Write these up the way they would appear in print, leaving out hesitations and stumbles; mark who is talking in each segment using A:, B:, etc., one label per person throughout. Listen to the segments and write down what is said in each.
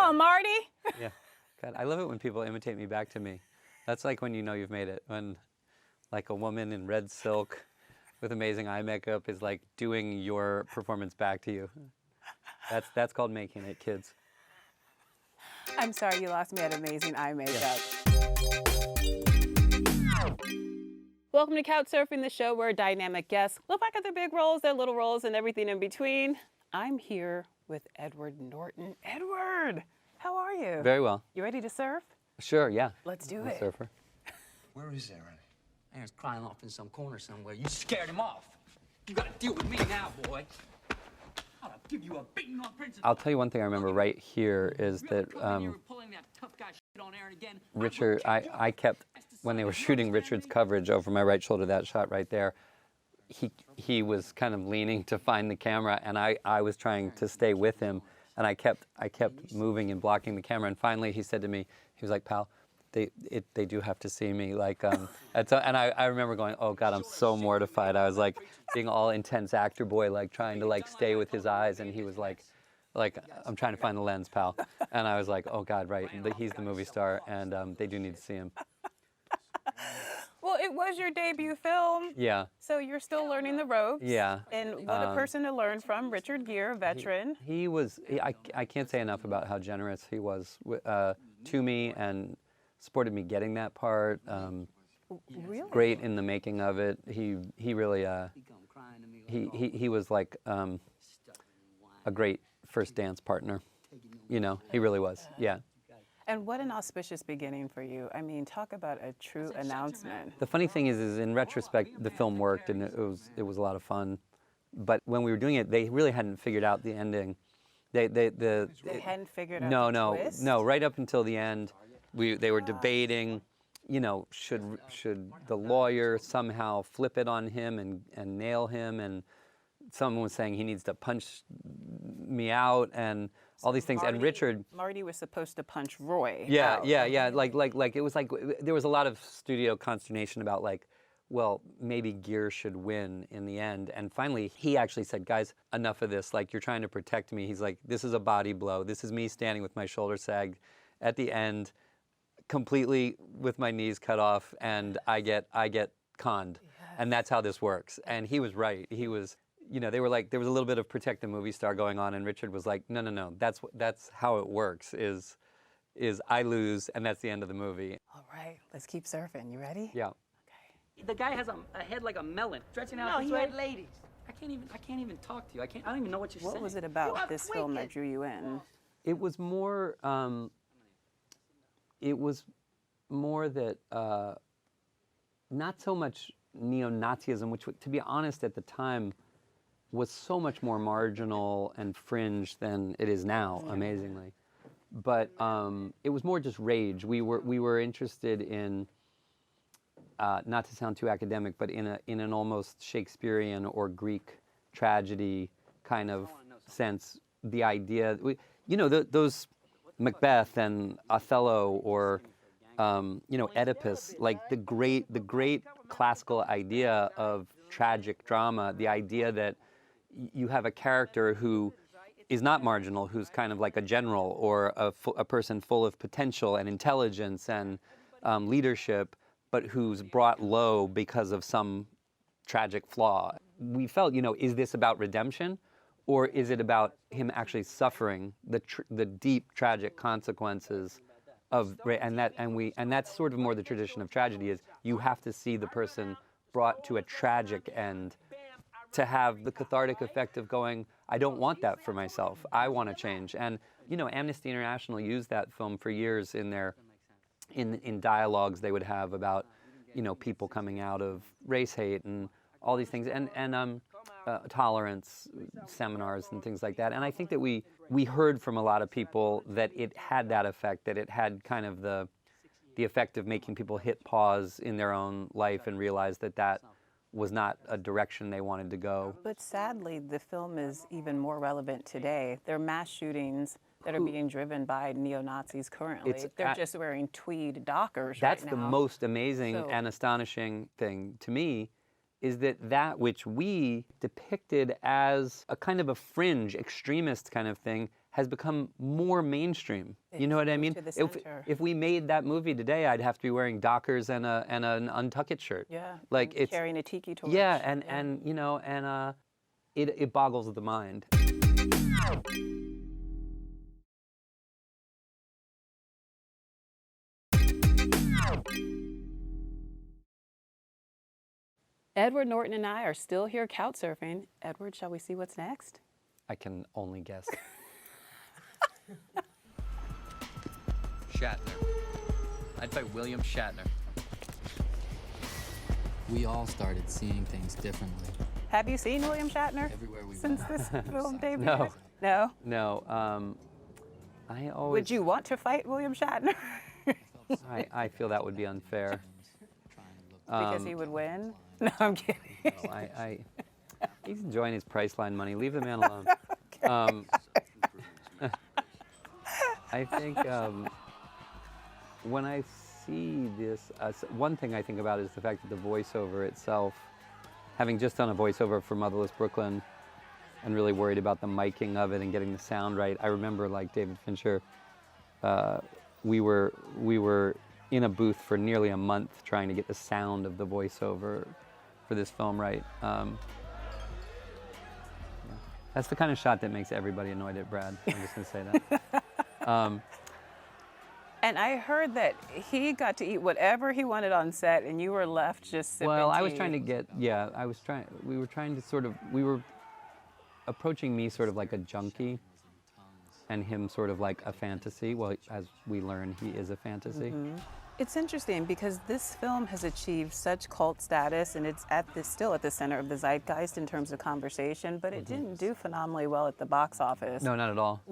A: on, Marty.
B: Yeah. God, I love it when people imitate me back to me. That's like when you know you've made it. When like a woman in red silk with amazing eye makeup is like doing your performance back to you. That's called making it, kids.
A: I'm sorry you lost me at amazing eye makeup.
B: Yeah.
A: Welcome to Couch Surfing, the show where dynamic guests look back at their big roles, their little roles, and everything in between. I'm here with Edward Norton. Edward, how are you?
B: Very well.
A: You ready to surf?
B: Sure, yeah.
A: Let's do
B: I'm a
A: it.
B: surfer.
C: Where is Aaron?
D: Aaron's crying off in some corner somewhere. You scared him off. You gotta deal with me now, boy. I'll give you a beating on Princess.
B: I'll tell you one thing I remember right here is that Richard, I kept, when they were shooting Richard's coverage over my right shoulder, that shot right there, he was kind of leaning to find the camera, and I was trying to stay with him, and I kept moving and blocking the camera, and finally he said to me, he was like, "Pal, they do have to see me," like, and I remember going, oh God, I'm so mortified. I was like being all intense actor boy, like trying to like stay with his eyes, and he was like, I'm trying to find the lens, pal. And I was like, oh God, right, he's the movie star, and they do need to see him.
A: Well, it was your debut film.
B: Yeah.
A: So you're still learning the ropes.
B: Yeah.
A: And what a person to learn from, Richard Gere, veteran.
B: I can't say enough about how generous he was to me and supported me getting that part.
A: Really?
B: Great in the making of it. He really he was like a great first dance partner. You know, he really was. Yeah.
A: And what an auspicious beginning for you. I mean, talk about a true announcement.
B: The funny thing is in retrospect, the film worked and it was a lot of fun. But when we were doing it, they really hadn't figured out the ending. They
A: hadn't figured out the twist?
B: No. Right up until the end, they were debating, you know, should the lawyer somehow flip it on him and nail him, and someone was saying he needs to punch me out and all these things. And Richard,
A: Marty was supposed to punch Roy.
B: Yeah,
A: out.
B: yeah. Like it was like there was a lot of studio consternation about like, well, maybe Gere should win in the end. And finally, he actually said, guys, enough of this. Like, you're trying to protect me. He's like, this is a body blow. This is me standing with my shoulder sagged at the end, completely with my knees cut off, and I get conned. Yes. And that's how this works. And he was right. He was, you know, they were like, there was a little bit of protect the movie star going on, and Richard was like, no, that's how it works, is I lose, and that's the end of the movie.
A: All right, let's keep surfing. You ready?
B: Yeah.
A: Okay.
D: The guy has a head like a melon, stretching out.
E: No,
D: this
E: he
D: way.
E: had ladies.
D: I can't even talk to you. I don't even know what you're saying.
A: What was it about this film that drew you in?
B: It was more that not so much neo-Nazism, which, to be honest, at the time was so much more marginal and fringe than it is now, amazingly. But it was more just rage. We were interested in, not to sound too academic, but in an almost Shakespearean or Greek tragedy kind of sense. The idea, you know, those Macbeth and Othello, or you know, Oedipus, like the great classical idea of tragic drama, the idea that you have a character who is not marginal, who's kind of like a general or a person full of potential and intelligence and leadership, but who's brought low because of some tragic flaw. We felt, you know, is this about redemption, or is it about him actually suffering the deep tragic consequences of, and that's sort of more the tradition of tragedy, is you have to see the person brought to a tragic end to have the cathartic effect of going, I don't want that for myself. I want to change. And you know, Amnesty International used that film for years in their in dialogues they would have about, you know, people coming out of race hate and all these things, and tolerance seminars and things like that. And I think that we heard from a lot of people that it had that effect, that it had kind of the effect of making people hit pause in their own life and realize that was not a direction they wanted to go.
A: But sadly, the film is even more relevant today. There are mass shootings that are being driven by neo-Nazis currently. They're just wearing tweed Dockers right now.
B: That's the most amazing and astonishing thing to me, is that which we depicted as a kind of a fringe, extremist kind of thing has become more mainstream. You know what I mean?
A: to the center.
B: If we made that movie today, I'd have to be wearing Dockers and an Untuckit shirt.
A: Yeah.
B: Like
A: and
B: it's
A: carrying a tiki torch.
B: yeah, and you know, and it boggles the mind.
A: Edward Norton and I are still here couch surfing. Edward, shall we see what's next?
B: I can only guess.
C: Shatner. I'd fight William Shatner. We all started seeing things differently.
A: Have you seen William Shatner
C: Everywhere we
A: since
C: went.
A: this film debuted?
B: No.
A: No?
B: No, I always.
A: Would you want to fight William Shatner?
B: I feel that would be unfair.
A: Because he would win? No, I'm kidding.
B: He's enjoying his Priceline money. Leave the man alone. I think when I see this, one thing I think about is the fact that the voiceover itself, having just done a voiceover for Motherless Brooklyn and really worried about the miking of it and getting the sound right, I remember, like David Fincher, we were in a booth for nearly a month trying to get the sound of the voiceover for this film right. That's the kind of shot that makes everybody annoyed at Brad. I'm just going to say that.
A: And I heard that he got to eat whatever he wanted on set, and you were left just sipping
B: Well, I was
A: tea.
B: trying to get, we were trying to sort of, we were approaching me sort of like a junkie and him sort of like a fantasy. Well, as we learn, he is a fantasy.
A: It's interesting because this film has achieved such cult status, and it's still at the center of the zeitgeist in terms of conversation, but it didn't do phenomenally well at the box office.
B: No, not at all.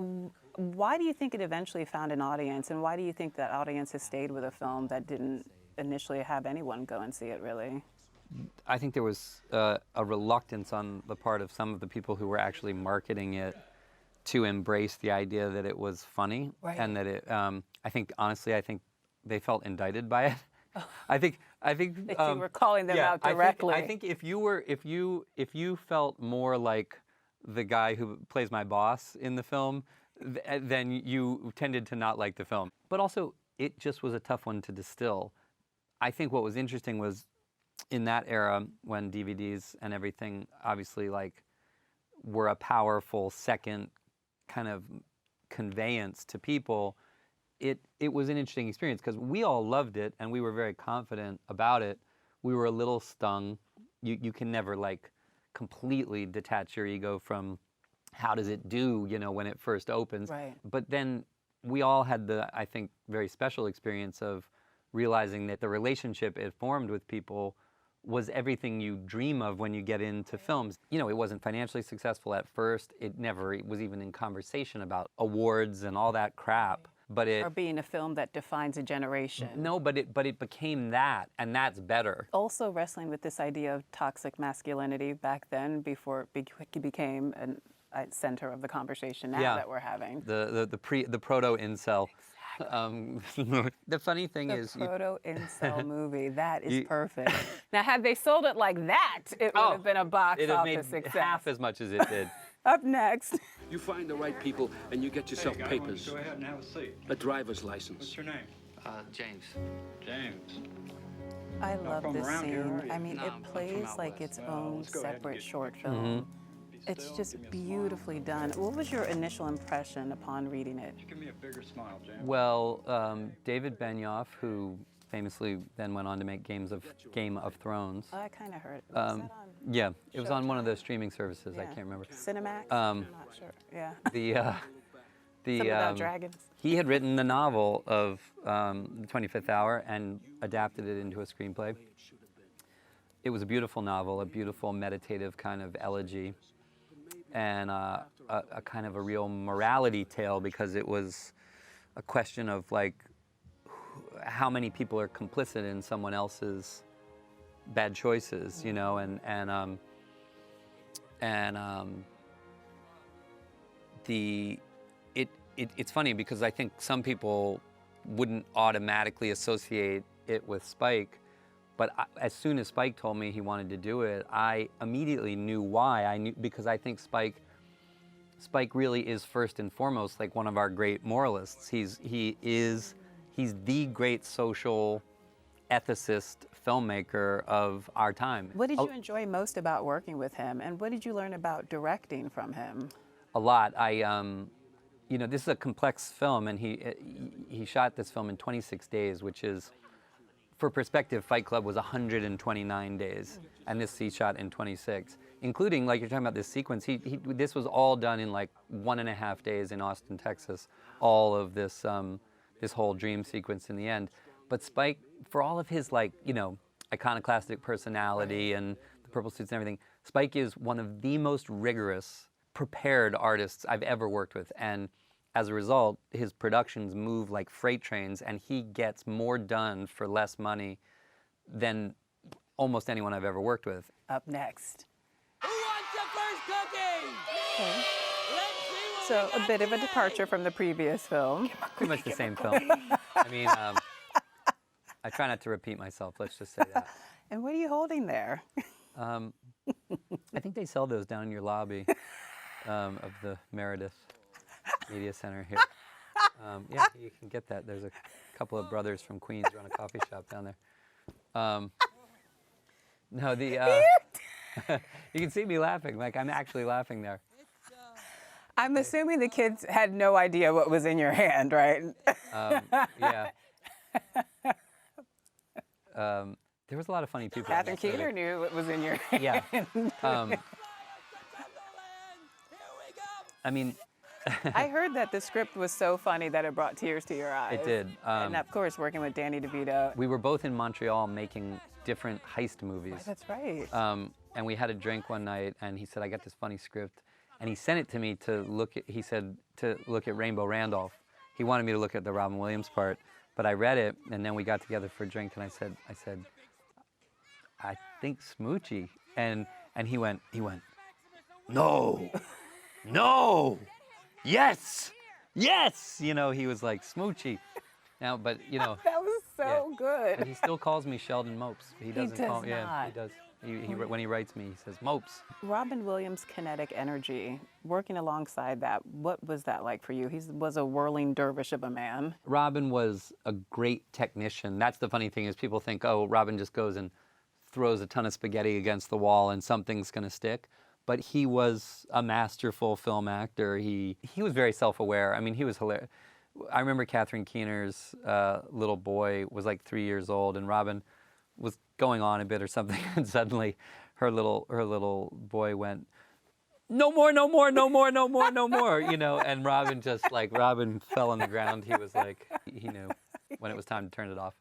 A: Why do you think it eventually found an audience, and why do you think that audience has stayed with a film that didn't initially have anyone go and see it, really?
B: I think there was a reluctance on the part of some of the people who were actually marketing it to embrace the idea that it was funny,
A: Right.
B: and that it. I think honestly, I think they felt indicted by it. I think.
A: That you were calling them out directly.
B: I think if you felt more like the guy who plays my boss in the film, then you tended to not like the film. But also, it just was a tough one to distill. I think what was interesting was in that era when DVDs and everything obviously like were a powerful second kind of conveyance to people, it was an interesting experience because we all loved it and we were very confident about it. We were a little stung. You can never like completely detach your ego from how does it do, you know, when it first opens.
A: Right.
B: But then we all had the, I think, very special experience of realizing that the relationship it formed with people was everything you dream of when you get into films. You know, it wasn't financially successful at first. It never was even in conversation about awards and all that crap. But it
A: or being a film that defines a generation.
B: no, but it became that, and that's better.
A: Also wrestling with this idea of toxic masculinity back then before it became a center of the conversation now that we're having.
B: The proto incel. The funny thing is,
A: Proto incel movie. That is perfect. Now, had they sold it like that, it would have been a box
B: it'd have
A: office
B: made
A: success.
B: half as much as it did.
A: Up next.
E: You find the right people and you get yourself papers.
F: Go ahead and have a seat.
E: A driver's license.
F: What's your name?
C: James.
F: James.
A: I love
F: from
A: this
F: around here,
A: scene.
F: are you?
A: I mean,
C: No,
A: it
C: I'm from
A: plays
C: out
A: like
C: west.
A: its own
F: let's go ahead and
A: separate
F: get you
A: short
F: a
A: film.
F: Be
A: It's
F: still,
A: just
F: give me a smile.
A: beautifully done. What was your initial impression upon reading it?
F: Give me a bigger smile, James.
B: Well, David Benioff, who famously then went on to make Game of Thrones.
A: I kind of heard. Was that on
B: Yeah, it was on one of the streaming services. I
A: Yeah.
B: can't remember.
A: Cinemax? I'm not sure. Yeah.
B: The
A: Something about dragons.
B: He had written the novel of The 25th Hour and adapted it into a screenplay. It was a beautiful novel, a beautiful meditative kind of elegy, and a kind of a real morality tale because it was a question of like how many people are complicit in someone else's bad choices, you know, it's funny because I think some people wouldn't automatically associate it with Spike, but as soon as Spike told me he wanted to do it, I immediately knew why. I knew because I think Spike Spike really is first and foremost like one of our great moralists. He's the great social ethicist filmmaker of our time.
A: What did you enjoy most about working with him, and what did you learn about directing from him?
B: A lot. You know, this is a complex film, and he shot this film in 26 days, which is, for perspective, Fight Club was 129 days, and this he shot in 26, including, like you're talking about this sequence, this was all done in like 1.5 days in Austin, Texas, all of this, this whole dream sequence in the end. But Spike, for all of his like, you know, iconoclastic personality and the purple suits and everything, Spike is one of the most rigorous, prepared artists I've ever worked with, and as a result, his productions move like freight trains, and he gets more done for less money than almost anyone I've ever worked with.
A: Up next.
D: Who wants the first cookie?
A: Okay.
D: Let's see what
A: So
D: we
A: a
D: got
A: bit of a
D: tonight.
A: departure from the previous film.
B: Pretty much the same film. I mean, I try not to repeat myself, let's just say that.
A: And what are you holding there?
B: I think they sell those down in your lobby of the Meredith Media Center here. Yeah, you can get that. There's a couple of brothers from Queens run a coffee shop down there. No, you can see me laughing. Like, I'm actually laughing there.
A: I'm assuming the kids had no idea what was in your hand, right?
B: Yeah. There was a lot of funny people. in
A: Catherine
B: this movie.
A: Keener knew what was in your hand.
B: Yeah. I mean,
A: I heard that the script was so funny that it brought tears to your eyes.
B: it did.
A: And of course, working with Danny DeVito.
B: We were both in Montreal making different heist movies.
A: That's right.
B: And we had a drink one night, and he said, I got this funny script. And he sent it to me to look at, he said, to look at Rainbow Randolph. He wanted me to look at the Robin Williams part. But I read it, and then we got together for a drink, and I said, I think Smoochy. And he went, no, no, yes, yes. You know, he was like, Smoochy. Now, but, you know.
A: That was so
B: But
A: good.
B: he still calls me Sheldon Mopes. He doesn't
A: does
B: call Yeah,
A: not.
B: he does. When he writes me, he says, Mopes.
A: Robin Williams' kinetic energy, working alongside that, what was that like for you? He was a whirling dervish of a man.
B: Robin was a great technician. That's the funny thing is people think, oh, Robin just goes and throws a ton of spaghetti against the wall and something's going to stick. But he was a masterful film actor. He was very self-aware. I mean, he was hilarious. I remember Catherine Keener's little boy was like 3 years old, and Robin was going on a bit or something, and suddenly her little boy went, no more, no more, no more, no more, no more, you know, and Robin fell on the ground. He was like, he knew when it was time to turn it off.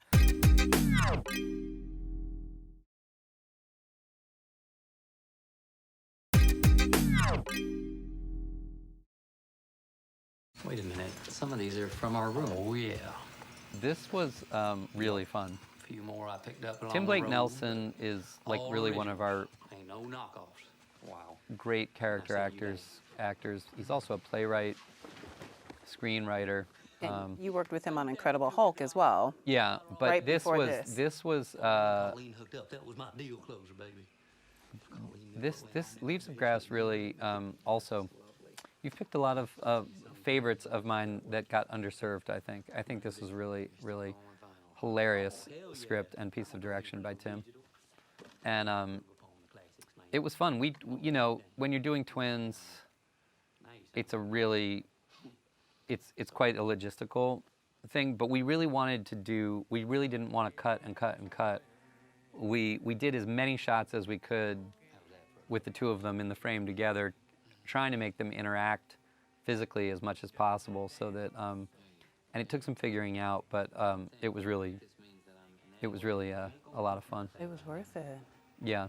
C: Wait a minute. Some of these are from our room. Oh, yeah.
B: This was really fun.
C: A few more I picked up along
B: Tim
C: the
B: Blake
C: road.
B: Nelson is like
C: All
B: really one of our
C: Ain't no knockoffs. Wow.
B: great character actors. He's also a playwright, screenwriter.
A: And you worked with him on Incredible Hulk as well.
B: Yeah, but
A: Right
B: this
A: before
B: was
A: this.
B: this was
D: Colleen hooked up. That was my deal closer, baby.
B: this Leaves of Grass really also. You've picked a lot of favorites of mine that got underserved. I think this was really hilarious script and piece of direction by Tim, and it was fun. We you know, when you're doing twins, it's a really it's quite a logistical thing, but we really didn't want to cut and cut and cut. We did as many shots as we could with the two of them in the frame together, trying to make them interact physically as much as possible, so that and it took some figuring out, but it was really a lot of fun.
A: It was worth it.
B: Yeah.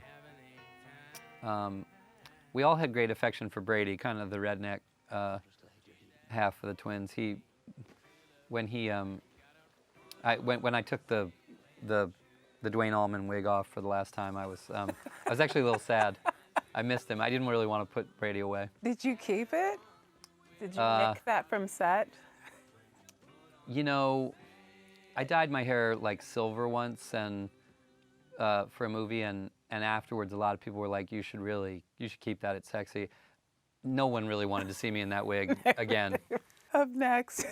B: We all had great affection for Brady, kind of the redneck half of the twins. When I took the Dwayne Allman wig off for the last time, I was actually a little sad. I missed him. I didn't really want to put Brady away.
A: Did you keep it? Did you nick that from set?
B: You know, I dyed my hair like silver once, and for a movie, and afterwards, a lot of people were like, "You should keep that. It's sexy." no one really wanted to see me in that wig again.
A: Up next.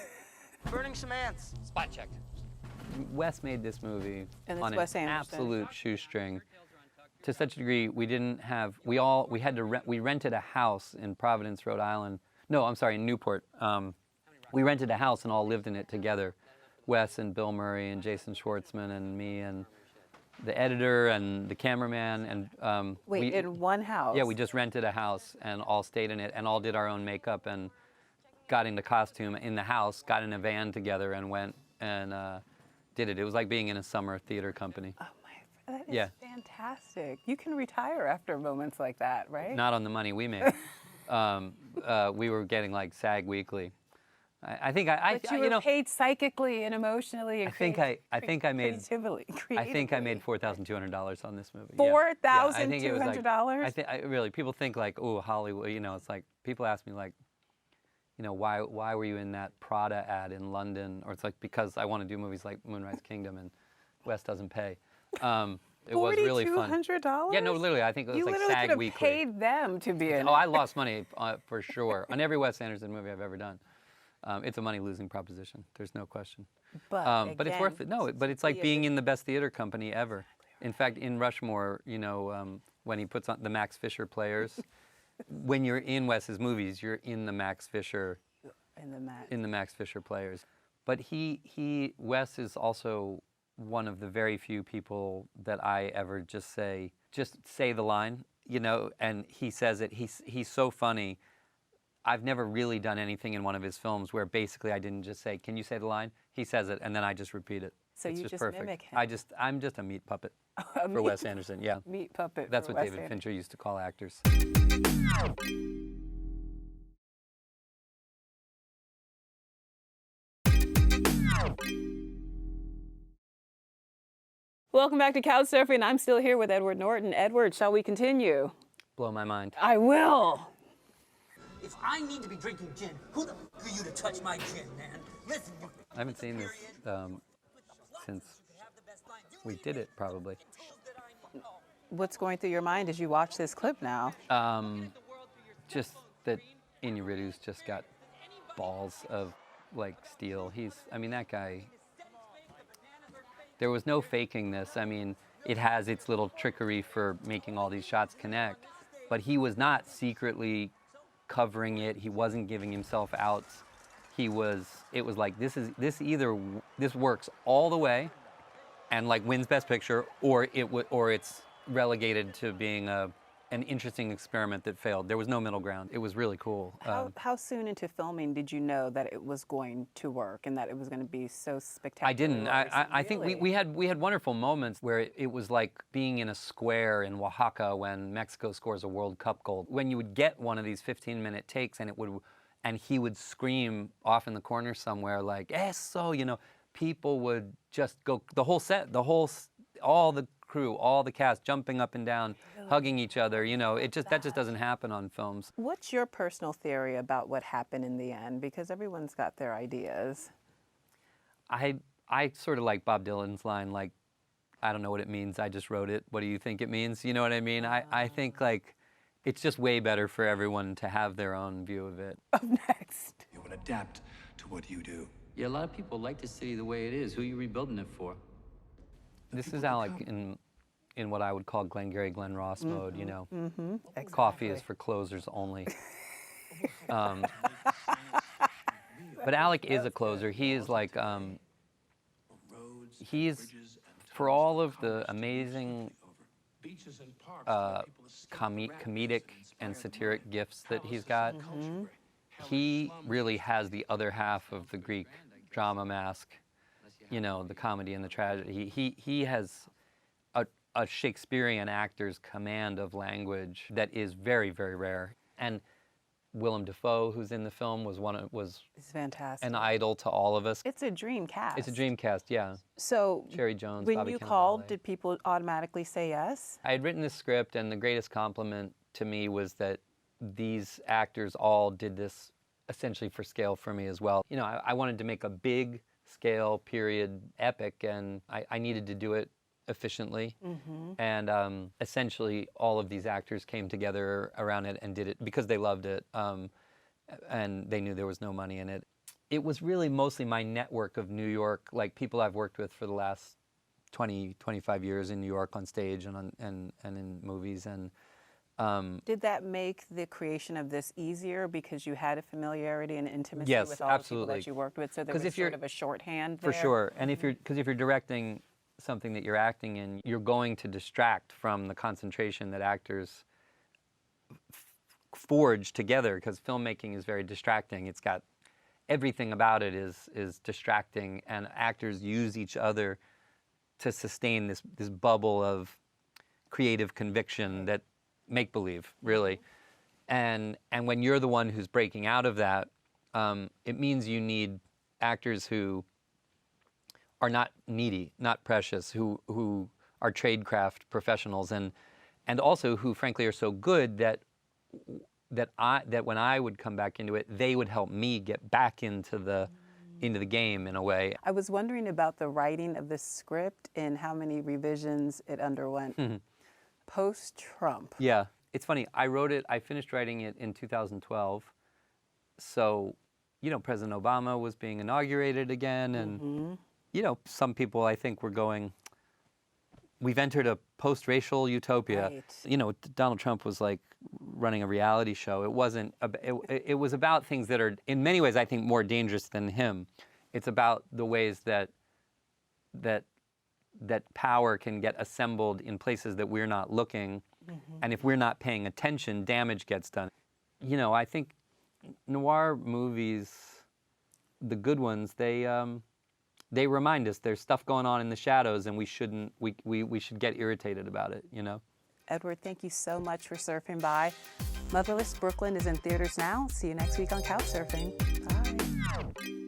G: Burning some ants.
C: Spot check.
B: Wes made this movie
A: And it's
B: on
A: Wes
B: an
A: Anderson.
B: absolute shoestring. To such a degree, we rented a house in Providence, Rhode Island. No, I'm sorry, in Newport. We rented a house and all lived in it together. Wes and Bill Murray and Jason Schwartzman and me and the editor and the cameraman and
A: Wait, in one house?
B: yeah, we just rented a house and all stayed in it and all did our own makeup and got into costume in the house, got in a van together and went and did it. It was like being in a summer theater company.
A: Oh my, that is
B: Yeah.
A: fantastic. You can retire after moments like that, right?
B: Not on the money we made. We were getting like SAG Weekly. I think
A: But you were paid psychically and emotionally. And
B: I think I made
A: creatively.
B: $4,200 on this movie. Yeah.
A: $4,200?
B: I think really people think like, oh, Hollywood. You know, it's like people ask me like, you know, why were you in that Prada ad in London? Or it's like because I want to do movies like Moonrise Kingdom and Wes doesn't pay. It was really fun.
A: $4,200?
B: Yeah, no, literally, I think it was
A: You
B: like
A: literally
B: SAG
A: could have
B: Weekly.
A: paid them to be in
B: Oh,
A: it.
B: I lost money for sure on every Wes Anderson movie I've ever done. It's a money-losing proposition. There's no question.
A: But
B: it's worth it. No, but it's like being in the best theater company ever. In fact, in Rushmore, you know, when he puts on the Max Fisher Players, when you're in Wes's movies, you're in the Max Fisher. In the Max Fisher Players. But Wes is also one of the very few people that I ever just say the line, you know, and he says it. He's so funny. I've never really done anything in one of his films where basically I didn't just say, "Can you say the line?" He says it, and then I just repeat it.
A: So
B: it's
A: you
B: just
A: just
B: perfect.
A: mimic him.
B: I'm just a meat puppet
A: A
B: for Wes Anderson. Yeah,
A: meat puppet.
B: that's
A: for
B: what
A: Wes
B: David
A: Anderson.
B: Fincher used to call actors.
A: Welcome back to Couch Surfing. I'm still here with Edward Norton. Edward, shall we continue?
B: Blow my mind.
A: I will.
D: If I need to be drinking gin, who the f are you to touch my gin, man? Listen, you
B: I haven't seen this since we did it, probably.
A: What's going through your mind as you watch this clip now?
B: Just that Inarritu's just got balls of like steel. I mean, that guy. There was no faking this. I mean, it has its little trickery for making all these shots connect, but he was not secretly covering it. He wasn't giving himself outs. It was like this works all the way, and like wins Best Picture, or it's relegated to being an interesting experiment that failed. There was no middle ground. It was really cool.
A: How soon into filming did you know that it was going to work and that it was going to be so spectacular?
B: I didn't. I think
A: Really?
B: we had wonderful moments where it was like being in a square in Oaxaca when Mexico scores a World Cup goal. When you would get one of these 15-minute takes and he would scream off in the corner somewhere like, "Eso," you know, people would just go, the whole set, all the crew, all the cast jumping up and down, hugging each other, you know, that just doesn't happen on films.
A: What's your personal theory about what happened in the end? Because everyone's got their ideas.
B: I sort of like Bob Dylan's line, like, I don't know what it means, I just wrote it. What do you think it means? You know what I mean? I think like it's just way better for everyone to have their own view of it.
A: Up next.
H: You will adapt to what you do.
C: Yeah, a lot of people like the city the way it is. Who are you rebuilding it for?
B: This is Alec in what I would call Glengarry Glen Ross mode, you know. Coffee is for closers only. But Alec is a closer. He is like, for all of the amazing comedic and satiric gifts that he's got, he really has the other half of the Greek drama mask, you know, the comedy and the tragedy. He has a Shakespearean actor's command of language that is very, very rare. And Willem Dafoe, who's in the film, was
A: It's fantastic.
B: an idol to all of us.
A: It's a dream cast.
B: It's a dream cast, yeah.
A: So
B: Cherry Jones,
A: when
B: Bobby
A: you
B: Cannavale.
A: called, did people automatically say yes?
B: I had written this script, and the greatest compliment to me was that these actors all did this essentially for scale for me as well. You know, I wanted to make a big scale period epic, and I needed to do it efficiently. And essentially all of these actors came together around it and did it because they loved it, and they knew there was no money in it. It was really mostly my network of New York, like people I've worked with for the last 20, 25 years in New York on stage and in movies. And
A: Did that make the creation of this easier because you had a familiarity and intimacy
B: Yes,
A: with all
B: absolutely.
A: the people that you worked with, so there
B: 'Cause
A: was
B: if you're-
A: sort of a shorthand
B: For
A: there?
B: sure. And if you're directing something that you're acting in, you're going to distract from the concentration that actors forge together, because filmmaking is very distracting. It's got everything about it is distracting, and actors use each other to sustain this bubble of creative conviction, that make believe, really. And when you're the one who's breaking out of that, it means you need actors who are not needy, not precious, who are tradecraft professionals, and also who, frankly, are so good that when I would come back into it, they would help me get back into the game in a way.
A: I was wondering about the writing of this script and how many revisions it underwent post-Trump.
B: Yeah, it's funny. I finished writing it in 2012. So, President Obama was being inaugurated again, and some people, I think, were going, we've entered a post-racial utopia.
A: Right.
B: Donald Trump was like running a reality show. It wasn't. It was about things that are, in many ways, I think, more dangerous than him. It's about the ways that power can get assembled in places that we're not looking, and if we're not paying attention, damage gets done. I think noir movies, the good ones, they remind us there's stuff going on in the shadows, and we shouldn't. We should get irritated about it.
A: Edward, thank you so much for surfing by. Motherless Brooklyn is in theaters now. See you next week on Couchsurfing. Bye.